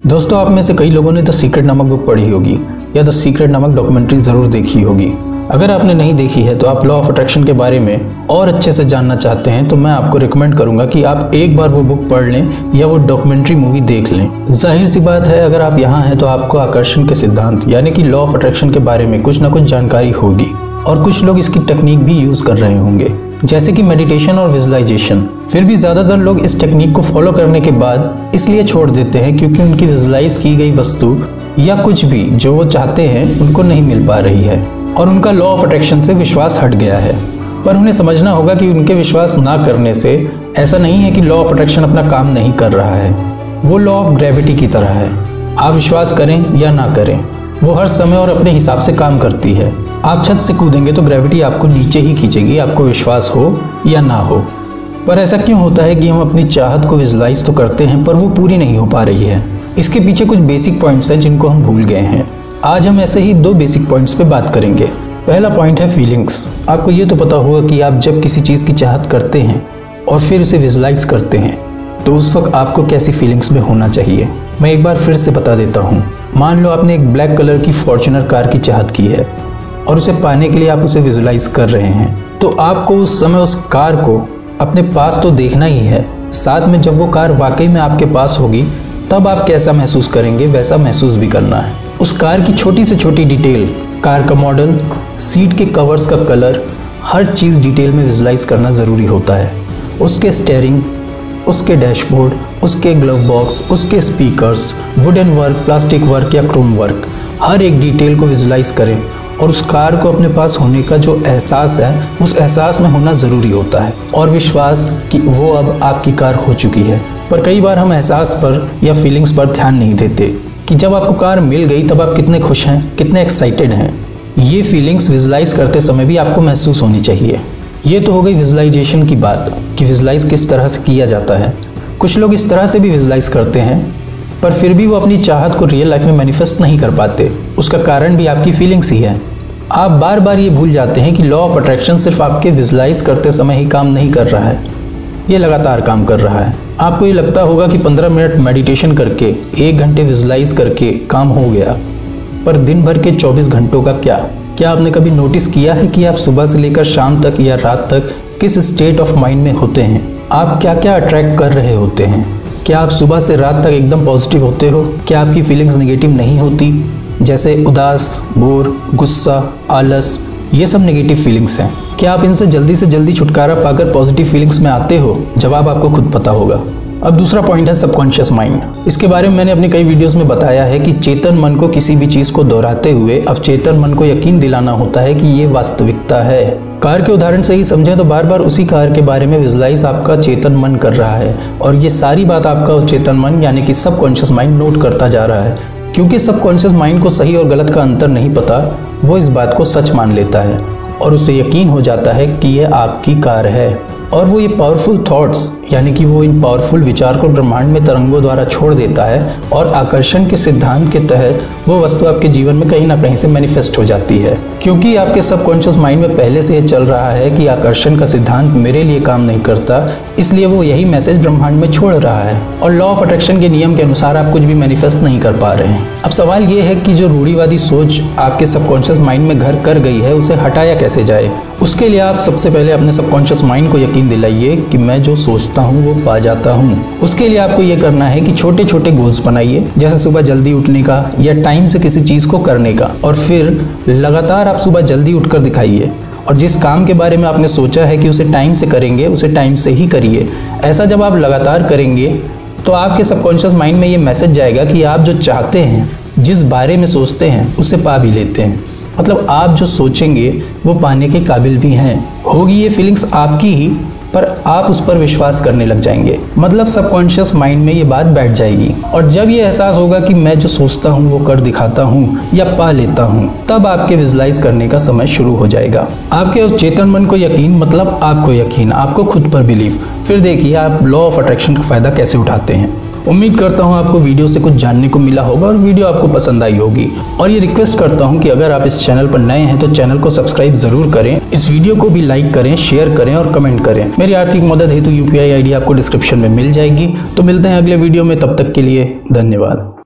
दोस्तों, आप में से कई लोगों ने द सीक्रेट नामक बुक पढ़ी होगी या द सीक्रेट नामक डॉक्यूमेंट्री ज़रूर देखी होगी। अगर आपने नहीं देखी है तो आप लॉ ऑफ अट्रैक्शन के बारे में और अच्छे से जानना चाहते हैं तो मैं आपको रिकमेंड करूंगा कि आप एक बार वो बुक पढ़ लें या वो डॉक्यूमेंट्री मूवी देख लें। जाहिर सी बात है, अगर आप यहाँ हैं तो आपको आकर्षण के सिद्धांत यानी कि लॉ ऑफ अट्रैक्शन के बारे में कुछ ना कुछ जानकारी होगी और कुछ लोग इसकी टेक्निक भी यूज़ कर रहे होंगे, जैसे कि मेडिटेशन और विजुअलाइजेशन। फिर भी ज़्यादातर लोग इस टेक्निक को फॉलो करने के बाद इसलिए छोड़ देते हैं क्योंकि उनकी विजुअलाइज की गई वस्तु या कुछ भी जो वो चाहते हैं उनको नहीं मिल पा रही है और उनका लॉ ऑफ अट्रैक्शन से विश्वास हट गया है। पर उन्हें समझना होगा कि उनके विश्वास ना करने से ऐसा नहीं है कि लॉ ऑफ अट्रैक्शन अपना काम नहीं कर रहा है। वो लॉ ऑफ ग्रेविटी की तरह है, आप विश्वास करें या ना करें, वो हर समय और अपने हिसाब से काम करती है। आप छत से कूदेंगे तो ग्रेविटी आपको नीचे ही खींचेगी, आपको विश्वास हो या ना हो। पर ऐसा क्यों होता है कि हम अपनी चाहत को विजुअलाइज तो करते हैं पर वो पूरी नहीं हो पा रही है? इसके पीछे कुछ बेसिक पॉइंट्स हैं जिनको हम भूल गए हैं। आज हम ऐसे ही 2 बेसिक पॉइंट्स पे बात करेंगे। पहला पॉइंट है फीलिंग्स। आपको ये तो पता होगा कि आप जब किसी चीज़ की चाहत करते हैं और फिर उसे विजुअलाइज करते हैं तो उस वक्त आपको कैसी फीलिंग्स में होना चाहिए। मैं एक बार फिर से बता देता हूँ। मान लो आपने एक ब्लैक कलर की फॉर्च्यूनर कार की चाहत की है और उसे पाने के लिए आप उसे विजुअलाइज कर रहे हैं, तो आपको उस समय उस कार को अपने पास तो देखना ही है, साथ में जब वो कार वाकई में आपके पास होगी तब आप कैसा महसूस करेंगे वैसा महसूस भी करना है। उस कार की छोटी से छोटी डिटेल, कार का मॉडल, सीट के कवर्स का कलर, हर चीज़ डिटेल में विजुअलाइज करना ज़रूरी होता है। उसके स्टीयरिंग, उसके डैशबोर्ड, उसके ग्लव बॉक्स, उसके speakers, wooden work, plastic work या क्रोम वर्क, हर एक डिटेल को विजुअलाइज करें और उस कार को अपने पास होने का जो एहसास है उस एहसास में होना ज़रूरी होता है और विश्वास कि वो अब आपकी कार हो चुकी है। पर कई बार हम एहसास पर या फीलिंग्स पर ध्यान नहीं देते कि जब आपको कार मिल गई तब आप कितने खुश हैं, कितने एक्साइटेड हैं। ये फीलिंग्स विजुअलाइज करते समय भी आपको महसूस होनी चाहिए। ये तो हो गई विजुअलाइजेशन की बात कि विजुअलाइज किस तरह से किया जाता है। कुछ लोग इस तरह से भी विजुअलाइज करते हैं पर फिर भी वो अपनी चाहत को रियल लाइफ में मैनिफेस्ट नहीं कर पाते। उसका कारण भी आपकी फीलिंग्स ही है। आप बार बार ये भूल जाते हैं कि लॉ ऑफ अट्रैक्शन सिर्फ आपके विजुअलाइज करते समय ही काम नहीं कर रहा है, ये लगातार काम कर रहा है। आपको ये लगता होगा कि 15 मिनट मेडिटेशन करके, 1 घंटे विजुअलाइज करके काम हो गया, पर दिन भर के 24 घंटों का क्या आपने कभी नोटिस किया है कि आप सुबह से लेकर शाम तक या रात तक किस स्टेट ऑफ माइंड में होते हैं? आप क्या क्या अट्रैक्ट कर रहे होते हैं? क्या आप सुबह से रात तक एकदम पॉजिटिव होते हो? क्या आपकी फीलिंग्स नेगेटिव नहीं होती, जैसे उदास, बोर, गुस्सा, आलस? ये सब नेगेटिव फीलिंग्स हैं। क्या आप इनसे जल्दी से जल्दी छुटकारा पाकर पॉजिटिव फीलिंग्स में आते हो? जवाब आपको खुद पता होगा। अब दूसरा पॉइंट है सबकॉन्शियस माइंड। इसके बारे में मैंने अपनी कई वीडियोस में बताया है कि चेतन मन को किसी भी चीज़ को दोहराते हुए अवचेतन मन को यकीन दिलाना होता है कि ये वास्तविकता है। कार के उदाहरण से ही समझें तो बार बार उसी कार के बारे में विजुअलाइज आपका चेतन मन कर रहा है और ये सारी बात आपका चेतन मन यानी कि सबकॉन्शियस माइंड नोट करता जा रहा है। क्योंकि सबकॉन्शियस माइंड को सही और गलत का अंतर नहीं पता, वो इस बात को सच मान लेता है और उसे यकीन हो जाता है कि यह आपकी कार है और वो ये पावरफुल थॉट्स यानी कि वो इन पावरफुल विचार को ब्रह्मांड में तरंगों द्वारा छोड़ देता है और आकर्षण के सिद्धांत के तहत वो वस्तु आपके जीवन में कहीं ना कहीं से मैनिफेस्ट हो जाती है। क्योंकि आपके सबकॉन्शियस माइंड में पहले से ये चल रहा है कि आकर्षण का सिद्धांत मेरे लिए काम नहीं करता, इसलिए वो यही मैसेज ब्रह्मांड में छोड़ रहा है और लॉ ऑफ अट्रैक्शन के नियम के अनुसार आप कुछ भी मैनिफेस्ट नहीं कर पा रहे हैं। अब सवाल ये है कि जो रूढ़िवादी सोच आपके सबकॉन्शियस माइंड में घर कर गई है उसे हटाया कैसे जाए। उसके लिए आप सबसे पहले अपने सबकॉन्शियस माइंड को यकीन दिलाइए कि मैं जो सोचता हूँ वो पा जाता हूँ। उसके लिए आपको ये करना है कि छोटे छोटे गोल्स बनाइए, जैसे सुबह जल्दी उठने का या टाइम से किसी चीज़ को करने का, और फिर लगातार आप सुबह जल्दी उठकर दिखाइए और जिस काम के बारे में आपने सोचा है कि उसे टाइम से करेंगे उसे टाइम से ही करिए। ऐसा जब आप लगातार करेंगे तो आपके सबकॉन्शियस माइंड में ये मैसेज जाएगा कि आप जो चाहते हैं, जिस बारे में सोचते हैं उसे पा भी लेते हैं। मतलब आप जो सोचेंगे वो पाने के काबिल भी हैं। होगी ये फीलिंग्स आपकी ही, पर आप उस पर विश्वास करने लग जाएंगे। मतलब सबकॉन्शियस माइंड में ये बात बैठ जाएगी और जब ये एहसास होगा कि मैं जो सोचता हूँ वो कर दिखाता हूँ या पा लेता हूँ, तब आपके विजुअलाइज करने का समय शुरू हो जाएगा। आपके चेतन मन को यकीन, मतलब आपको यकीन, आपको खुद पर बिलीव। फिर देखिए आप लॉ ऑफ अट्रैक्शन का फ़ायदा कैसे उठाते हैं। उम्मीद करता हूँ आपको वीडियो से कुछ जानने को मिला होगा और वीडियो आपको पसंद आई होगी। और ये रिक्वेस्ट करता हूँ कि अगर आप इस चैनल पर नए हैं तो चैनल को सब्सक्राइब ज़रूर करें, इस वीडियो को भी लाइक करें, शेयर करें और कमेंट करें। मेरी आर्थिक मदद हेतु UPI ID आपको डिस्क्रिप्शन में मिल जाएगी। तो मिलते हैं अगले वीडियो में, तब तक के लिए धन्यवाद।